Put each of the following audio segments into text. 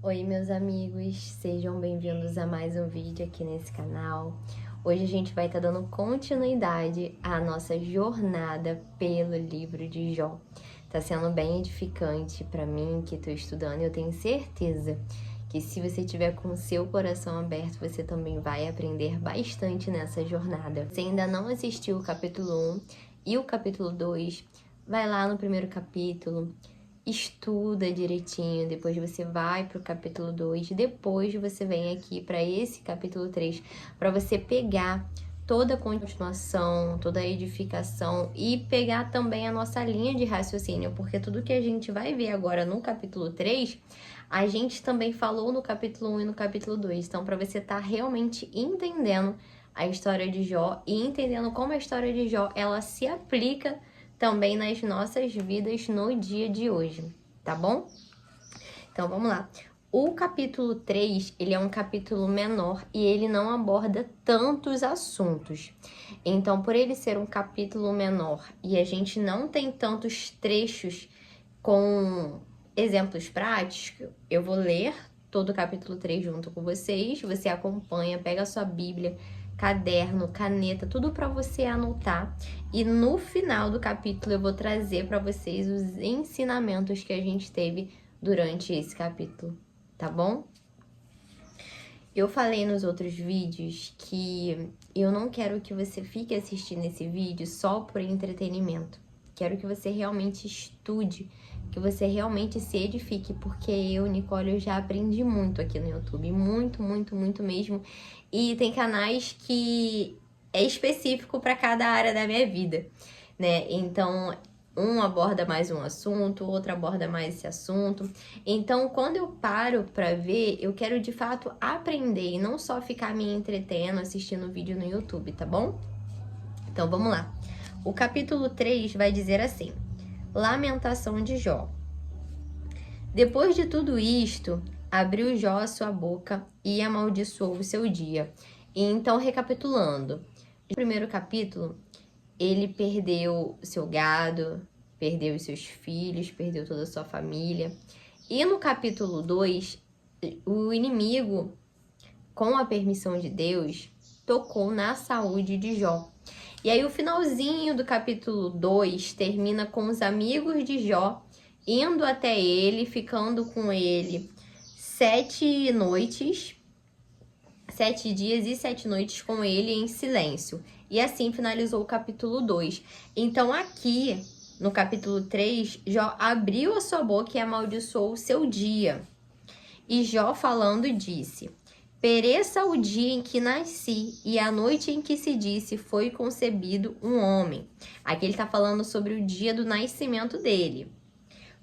Oi, meus amigos, sejam bem-vindos a mais um vídeo aqui nesse canal. Hoje a gente vai estar dando continuidade à nossa jornada pelo livro de Jó. Tá sendo bem edificante para mim que estou estudando e eu tenho certeza que se você tiver com o seu coração aberto, você também vai aprender bastante nessa jornada. Se ainda não assistiu o capítulo 1 e o capítulo 2, vai lá no primeiro capítulo, estuda direitinho, depois você vai para o capítulo 2, depois você vem aqui para esse capítulo 3, para você pegar toda a continuação, toda a edificação e pegar também a nossa linha de raciocínio, porque tudo que a gente vai ver agora no capítulo 3, a gente também falou no capítulo 1 e no capítulo 2. Então, para você estar realmente entendendo a história de Jó e entendendo como a história de Jó ela se aplica também nas nossas vidas no dia de hoje, tá bom? Então, vamos lá. O capítulo 3, ele é um capítulo menor e ele não aborda tantos assuntos. Então, por ele ser um capítulo menor e a gente não tem tantos trechos com exemplos práticos, eu vou ler todo o capítulo 3 junto com vocês, você acompanha, pega a sua Bíblia, caderno, caneta, tudo para você anotar. E no final do capítulo eu vou trazer para vocês os ensinamentos que a gente teve durante esse capítulo, tá bom? Eu falei nos outros vídeos que eu não quero que você fique assistindo esse vídeo só por entretenimento. Quero que você realmente estude, que você realmente se edifique, porque eu, Nicole, eu já aprendi muito aqui no YouTube, muito, muito, muito mesmo. E tem canais que é específico para cada área da minha vida, né? Então, um aborda mais um assunto, outro aborda mais esse assunto. Então, quando eu paro para ver, eu quero de fato aprender e não só ficar me entretendo assistindo vídeo no YouTube, tá bom? Então, vamos lá. O capítulo 3 vai dizer assim: Lamentação de Jó. Depois de tudo isto, abriu Jó a sua boca e amaldiçoou o seu dia. E então, recapitulando, no primeiro capítulo, ele perdeu seu gado, perdeu os seus filhos, perdeu toda a sua família. E no capítulo 2, o inimigo, com a permissão de Deus, tocou na saúde de Jó. E aí o finalzinho do capítulo 2 termina com os amigos de Jó indo até ele, ficando com ele 7 noites, 7 dias e 7 noites com ele em silêncio. E assim finalizou o capítulo 2. Então aqui, no capítulo 3, Jó abriu a sua boca e amaldiçoou o seu dia. E Jó falando disse: Pereça o dia em que nasci e a noite em que se disse foi concebido um homem. Aqui ele está falando sobre o dia do nascimento dele.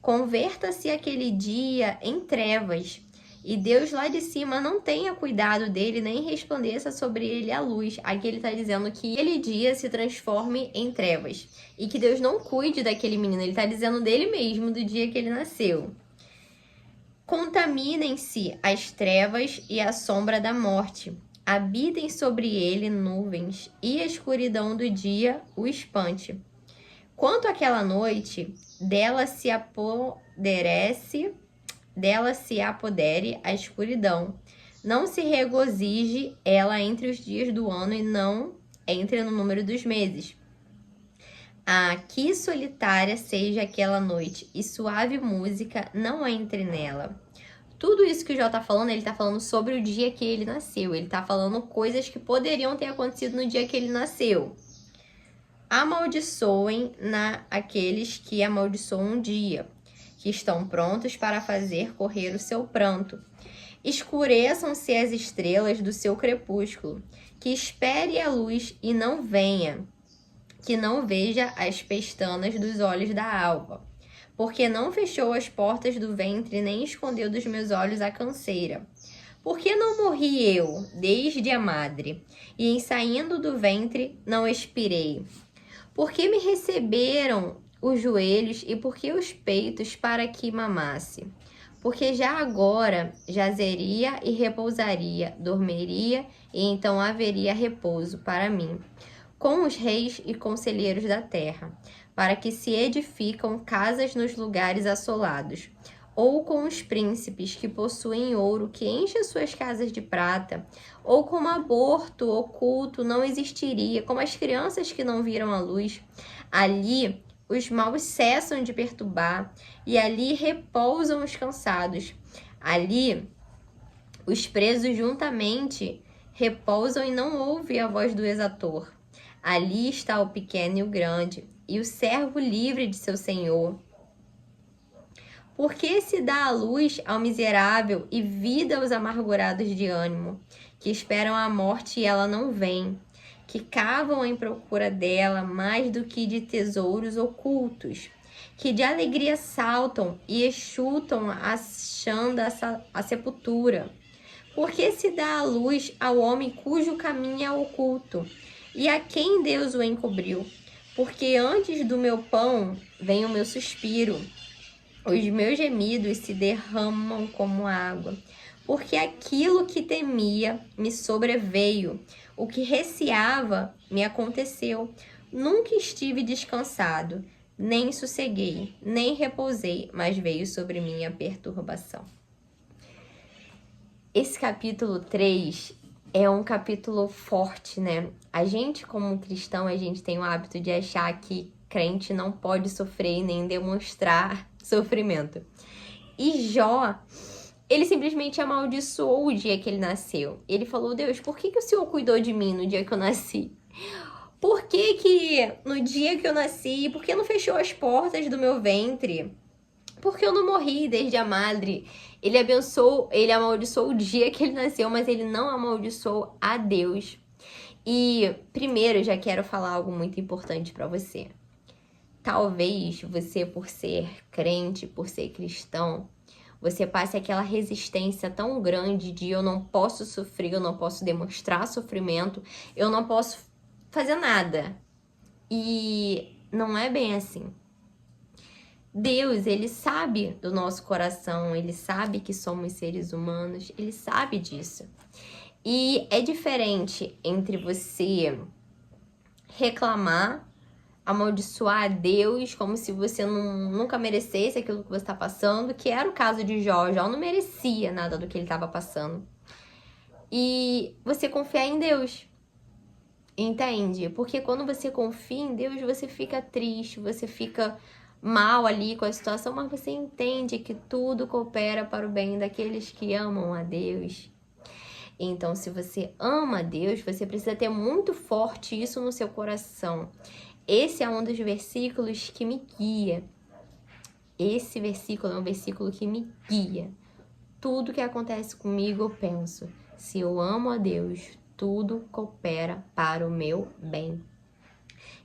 Converta-se aquele dia em trevas, e Deus lá de cima não tenha cuidado dele, nem resplandeça sobre ele a luz. Aqui ele está dizendo que aquele dia se transforme em trevas, e que Deus não cuide daquele menino. Ele está dizendo dele mesmo, do dia que ele nasceu. Contaminem-se as trevas e a sombra da morte. Habitem sobre ele nuvens, e a escuridão do dia o espante. Quanto àquela noite, dela se apodere a escuridão. Não se regozije ela entre os dias do ano e não entre no número dos meses. Que solitária seja aquela noite e suave música não entre nela. Tudo isso que o Jó tá falando, ele tá falando sobre o dia que ele nasceu. Ele tá falando coisas que poderiam ter acontecido no dia que ele nasceu. Amaldiçoem aqueles que amaldiçoam um dia, que estão prontos para fazer correr o seu pranto. Escureçam-se as estrelas do seu crepúsculo, que espere a luz e não venha, que não veja as pestanas dos olhos da alva, porque não fechou as portas do ventre, nem escondeu dos meus olhos a canseira. Por que não morri eu, desde a madre, e em saindo do ventre não expirei? Por que me receberam os joelhos e por que os peitos para que mamasse? Porque já agora jazeria e repousaria, dormiria e então haveria repouso para mim, com os reis e conselheiros da terra, para que se edificam casas nos lugares assolados, ou com os príncipes que possuem ouro, que enche as suas casas de prata, ou como aborto oculto não existiria, como as crianças que não viram a luz. Ali os maus cessam de perturbar, e ali repousam os cansados. Ali os presos juntamente repousam e não ouvem a voz do exator. Ali está o pequeno e o grande, e o servo livre de seu senhor. Porque se dá a luz ao miserável e vida aos amargurados de ânimo, que esperam a morte e ela não vem, que cavam em procura dela mais do que de tesouros ocultos, que de alegria saltam e chutam achando a sepultura. Porque se dá a luz ao homem cujo caminho é oculto, e a quem Deus o encobriu. Porque antes do meu pão vem o meu suspiro, os meus gemidos se derramam como água. Porque aquilo que temia me sobreveio, o que receava me aconteceu. Nunca estive descansado, nem sosseguei, nem repousei, mas veio sobre mim a perturbação. Esse capítulo 3 é um capítulo forte, né? A gente, como cristão, a gente tem o hábito de achar que crente não pode sofrer nem demonstrar sofrimento. E Jó, ele simplesmente amaldiçoou o dia que ele nasceu. Ele falou: Deus, por que o Senhor cuidou de mim no dia que eu nasci? Por que no dia que eu nasci, por que não fechou as portas do meu ventre? Por que eu não morri desde a madre? Ele amaldiçoou o dia que ele nasceu, mas ele não amaldiçoou a Deus. E primeiro, eu já quero falar algo muito importante para você. Talvez você, por ser crente, por ser cristão, você passe aquela resistência tão grande de eu não posso sofrer, eu não posso demonstrar sofrimento, eu não posso fazer nada. E não é bem assim. Deus, ele sabe do nosso coração, ele sabe que somos seres humanos, ele sabe disso. E é diferente entre você reclamar, amaldiçoar a Deus como se você nunca merecesse aquilo que você está passando, que era o caso de Jó. Jó não merecia nada do que ele estava passando. E você confiar em Deus. Entende? Porque quando você confia em Deus, você fica triste, você fica mal ali com a situação, mas você entende que tudo coopera para o bem daqueles que amam a Deus. Então, se você ama a Deus, você precisa ter muito forte isso no seu coração. Esse é um dos versículos que me guia. Esse versículo é um versículo que me guia. Tudo que acontece comigo, eu penso: se eu amo a Deus, tudo coopera para o meu bem.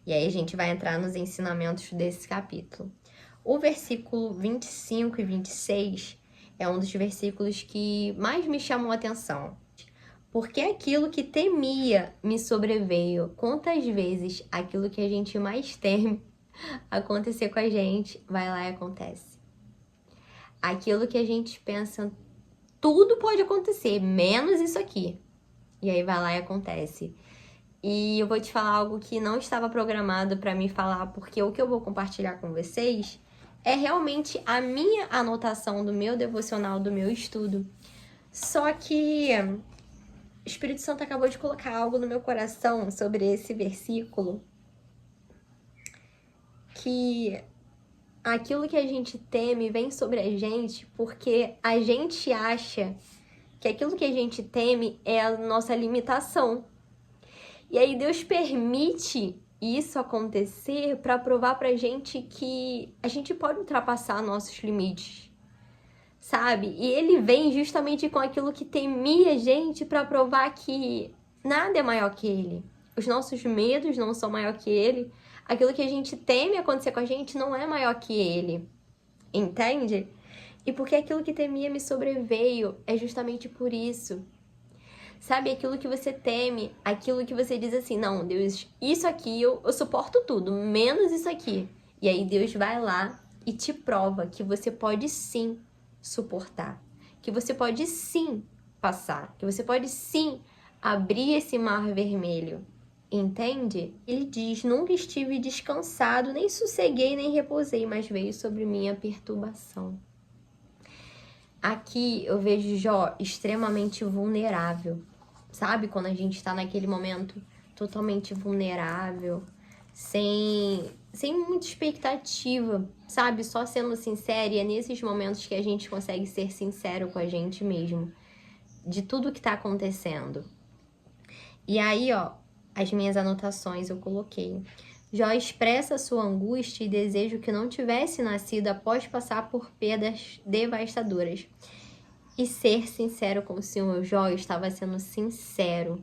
E aí a gente vai entrar nos ensinamentos desse capítulo. O versículo 25 e 26 é um dos versículos que mais me chamou a atenção. Porque aquilo que temia me sobreveio. Quantas vezes aquilo que a gente mais teme acontecer com a gente, vai lá e acontece. Aquilo que a gente pensa, tudo pode acontecer, menos isso aqui. E aí vai lá e acontece. E eu vou te falar algo que não estava programado para me falar, porque o que eu vou compartilhar com vocês é realmente a minha anotação do meu devocional, do meu estudo. Só que o Espírito Santo acabou de colocar algo no meu coração sobre esse versículo, que aquilo que a gente teme vem sobre a gente porque a gente acha que aquilo que a gente teme é a nossa limitação. E aí Deus permite isso acontecer para provar pra gente que a gente pode ultrapassar nossos limites, sabe? E ele vem justamente com aquilo que temia a gente para provar que nada é maior que ele. Os nossos medos não são maior que ele. Aquilo que a gente teme acontecer com a gente não é maior que ele. Entende? E porque aquilo que temia me sobreveio é justamente por isso. Sabe, aquilo que você teme, aquilo que você diz assim: não, Deus, isso aqui eu suporto tudo, menos isso aqui. E aí Deus vai lá e te prova que você pode sim suportar, que você pode sim passar, que você pode sim abrir esse mar vermelho. Entende? Ele diz: nunca estive descansado, nem sosseguei, nem repousei, mas veio sobre mim a perturbação. Aqui eu vejo Jó extremamente vulnerável, sabe? Quando a gente tá naquele momento totalmente vulnerável, sem muita expectativa, sabe? Só sendo sincero, e é nesses momentos que a gente consegue ser sincero com a gente mesmo, de tudo que tá acontecendo. E aí, ó, as minhas anotações eu coloquei. Jó expressa sua angústia e desejo que não tivesse nascido após passar por perdas devastadoras. E ser sincero com o Senhor. Jó estava sendo sincero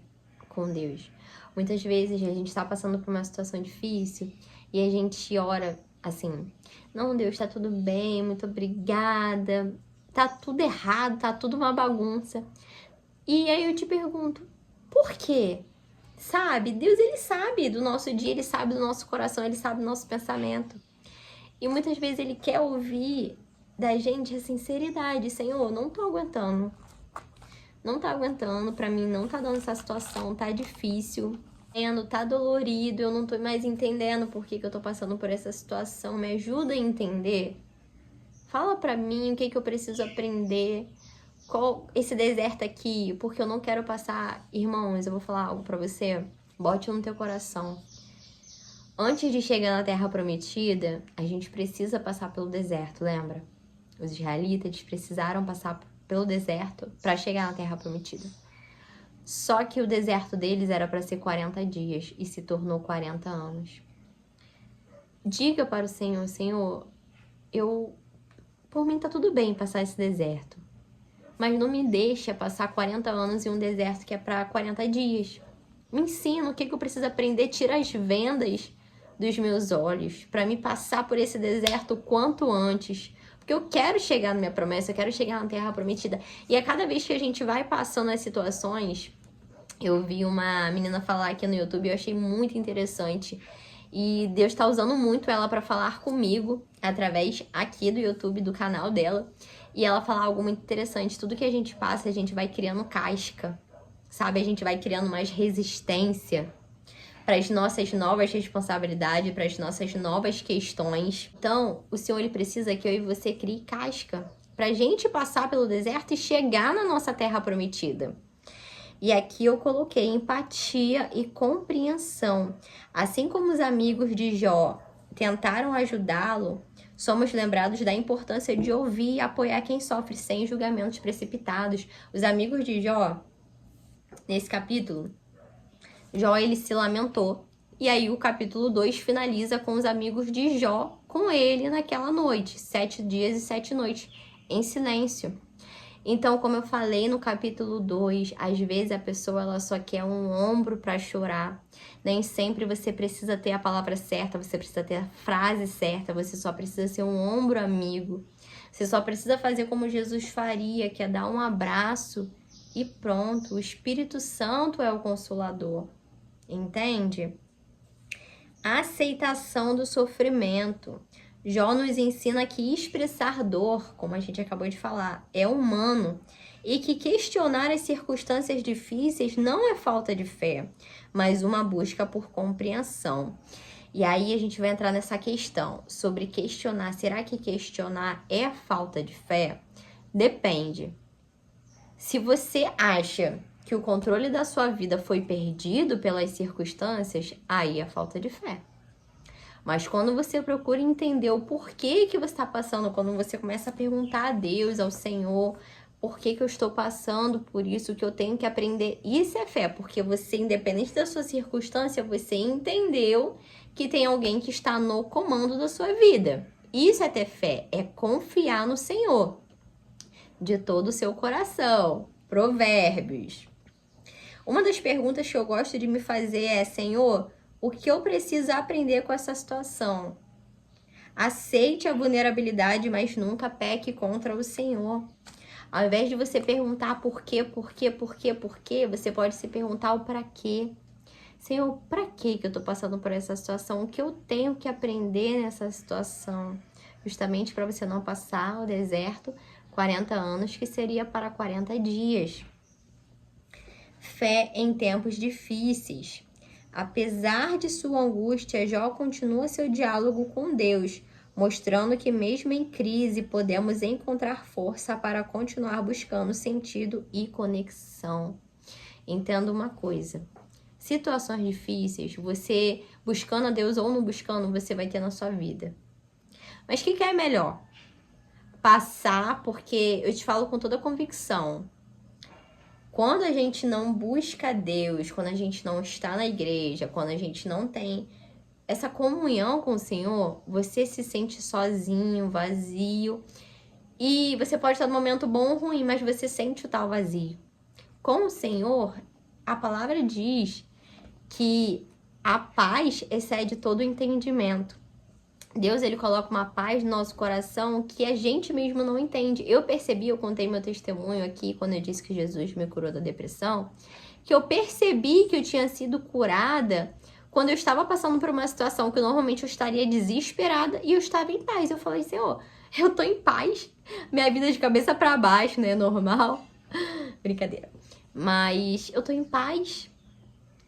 com Deus. Muitas vezes a gente está passando por uma situação difícil e a gente ora assim: não, Deus, tá tudo bem, muito obrigada, tá tudo errado, tá tudo uma bagunça. E aí eu te pergunto, por quê? Sabe? Deus, ele sabe do nosso dia, ele sabe do nosso coração, ele sabe do nosso pensamento. E muitas vezes ele quer ouvir da gente a sinceridade. Senhor, não tô aguentando. Não tá aguentando, pra mim não tá dando essa situação, tá difícil. Tá dolorido, eu não tô mais entendendo por que eu tô passando por essa situação. Me ajuda a entender. Fala pra mim o que eu preciso aprender. Qual esse deserto aqui, porque eu não quero passar. Irmãos, eu vou falar algo pra você. Bote no teu coração. Antes de chegar na Terra Prometida, a gente precisa passar pelo deserto, lembra? Os israelitas precisaram passar pelo deserto para chegar na Terra Prometida. Só que o deserto deles era para ser 40 dias e se tornou 40 anos. Diga para o Senhor, Senhor, por mim tá tudo bem passar esse deserto, mas não me deixa passar 40 anos em um deserto que é para 40 dias. Me ensina o que eu preciso aprender, tira as vendas dos meus olhos para me passar por esse deserto o quanto antes. Porque eu quero chegar na minha promessa, eu quero chegar na Terra Prometida. E a cada vez que a gente vai passando as situações, eu vi uma menina falar aqui no YouTube, eu achei muito interessante. E Deus está usando muito ela para falar comigo, através aqui do YouTube, do canal dela. E ela fala algo muito interessante. Tudo que a gente passa, a gente vai criando casca, sabe? A gente vai criando mais resistência para as nossas novas responsabilidades, para as nossas novas questões. Então, o Senhor, ele precisa que eu e você crie casca para a gente passar pelo deserto e chegar na nossa terra prometida. E aqui eu coloquei empatia e compreensão. Assim como os amigos de Jó tentaram ajudá-lo, somos lembrados da importância de ouvir e apoiar quem sofre sem julgamentos precipitados. Os amigos de Jó, nesse capítulo, Jó, ele se lamentou. E aí o capítulo 2 finaliza com os amigos de Jó com ele naquela noite. 7 dias e 7 noites em silêncio. Então, como eu falei no capítulo 2, às vezes a pessoa ela só quer um ombro para chorar. Nem sempre você precisa ter a palavra certa, você precisa ter a frase certa, você só precisa ser um ombro amigo. Você só precisa fazer como Jesus faria, que é dar um abraço e pronto. O Espírito Santo é o Consolador. Entende? A aceitação do sofrimento. Jó nos ensina que expressar dor, como a gente acabou de falar, é humano e que questionar as circunstâncias difíceis não é falta de fé, mas uma busca por compreensão. E aí a gente vai entrar nessa questão sobre questionar. Será que questionar é falta de fé? Depende. Se você acha que o controle da sua vida foi perdido pelas circunstâncias, aí é falta de fé. Mas quando você procura entender o porquê que você está passando, quando você começa a perguntar a Deus, ao Senhor, por que eu estou passando por isso, o que eu tenho que aprender, isso é fé, porque você, independente da sua circunstância, você entendeu que tem alguém que está no comando da sua vida. Isso é ter fé, é confiar no Senhor de todo o seu coração. Provérbios. Uma das perguntas que eu gosto de me fazer é: Senhor, o que eu preciso aprender com essa situação? Aceite a vulnerabilidade, mas nunca peque contra o Senhor. Ao invés de você perguntar por quê, você pode se perguntar o para quê. Senhor, para que eu tô passando por essa situação? O que eu tenho que aprender nessa situação? Justamente para você não passar o deserto 40 anos, que seria para 40 dias. Fé em tempos difíceis. Apesar de sua angústia, Jó continua seu diálogo com Deus, mostrando que mesmo em crise podemos encontrar força para continuar buscando sentido e conexão. Entenda uma coisa, situações difíceis, você buscando a Deus ou não buscando, você vai ter na sua vida. Mas o que é melhor? Passar, porque eu te falo com toda convicção, quando a gente não busca Deus, quando a gente não está na igreja, quando a gente não tem essa comunhão com o Senhor, você se sente sozinho, vazio. E você pode estar num momento bom ou ruim, mas você sente o tal vazio. Com o Senhor, a palavra diz que a paz excede todo o entendimento. Deus, ele coloca uma paz no nosso coração que a gente mesmo não entende. Eu percebi, eu contei meu testemunho aqui quando eu disse que Jesus me curou da depressão, que eu percebi que eu tinha sido curada quando eu estava passando por uma situação que normalmente eu estaria desesperada e eu estava em paz. Eu falei, Senhor, eu tô em paz. Minha vida de cabeça para baixo, né? Normal. Brincadeira. Mas eu tô em paz.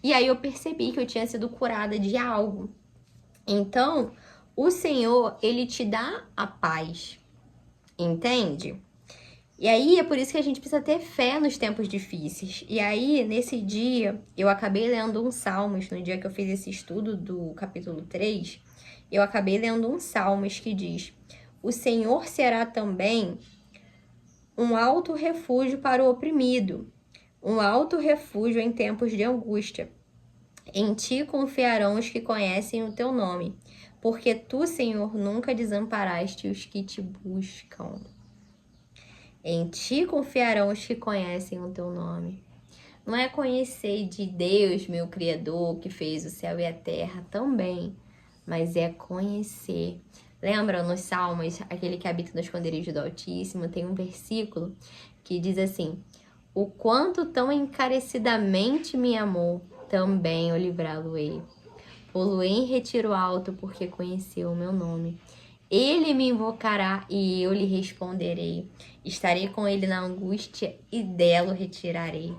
E aí eu percebi que eu tinha sido curada de algo. Então, o Senhor, ele te dá a paz. Entende? E aí, é por isso que a gente precisa ter fé nos tempos difíceis. E aí, nesse dia, eu acabei lendo um Salmos, no dia que eu fiz esse estudo do capítulo 3, eu acabei lendo um Salmos que diz: o Senhor será também um alto refúgio para o oprimido, um alto refúgio em tempos de angústia. Em ti confiarão os que conhecem o teu nome, porque tu, Senhor, nunca desamparaste os que te buscam. Em ti confiarão os que conhecem o teu nome. Não é conhecer de Deus, meu Criador, que fez o céu e a terra também, mas é conhecer. Lembra nos Salmos, aquele que habita no esconderijo do Altíssimo, tem um versículo que diz assim: o quanto tão encarecidamente me amou, também eu livrá-lo-ei. Pô-lo-ei em retiro alto, porque conheceu o meu nome. Ele me invocará e eu lhe responderei. Estarei com ele na angústia e dela o retirarei.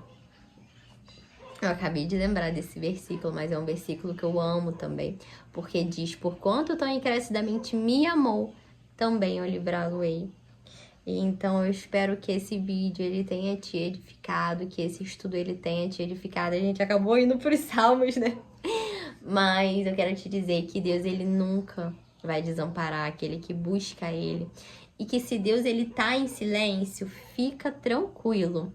Eu acabei de lembrar desse versículo, mas é um versículo que eu amo também. Porque diz, por quanto tão encarecidamente me amou, também eu livrá-lo-ei. Então eu espero que esse vídeo ele tenha te edificado, que esse estudo ele tenha te edificado. A gente acabou indo para os Salmos, né? Mas eu quero te dizer que Deus, ele nunca vai desamparar aquele que busca ele. E que se Deus, ele tá em silêncio, fica tranquilo.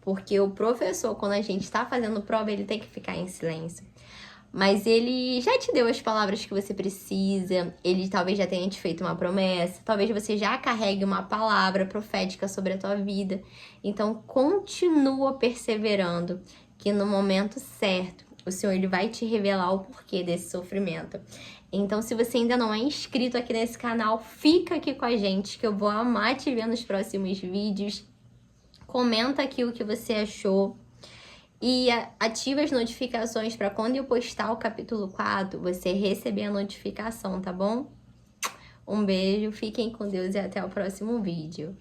Porque o professor, quando a gente tá fazendo prova, ele tem que ficar em silêncio. Mas ele já te deu as palavras que você precisa, ele talvez já tenha te feito uma promessa, talvez você já carregue uma palavra profética sobre a tua vida. Então, continua perseverando, que no momento certo, o Senhor ele vai te revelar o porquê desse sofrimento. Então, se você ainda não é inscrito aqui nesse canal, fica aqui com a gente, que eu vou amar te ver nos próximos vídeos. Comenta aqui o que você achou. E ativa as notificações para quando eu postar o capítulo 4, você receber a notificação, tá bom? Um beijo, fiquem com Deus e até o próximo vídeo.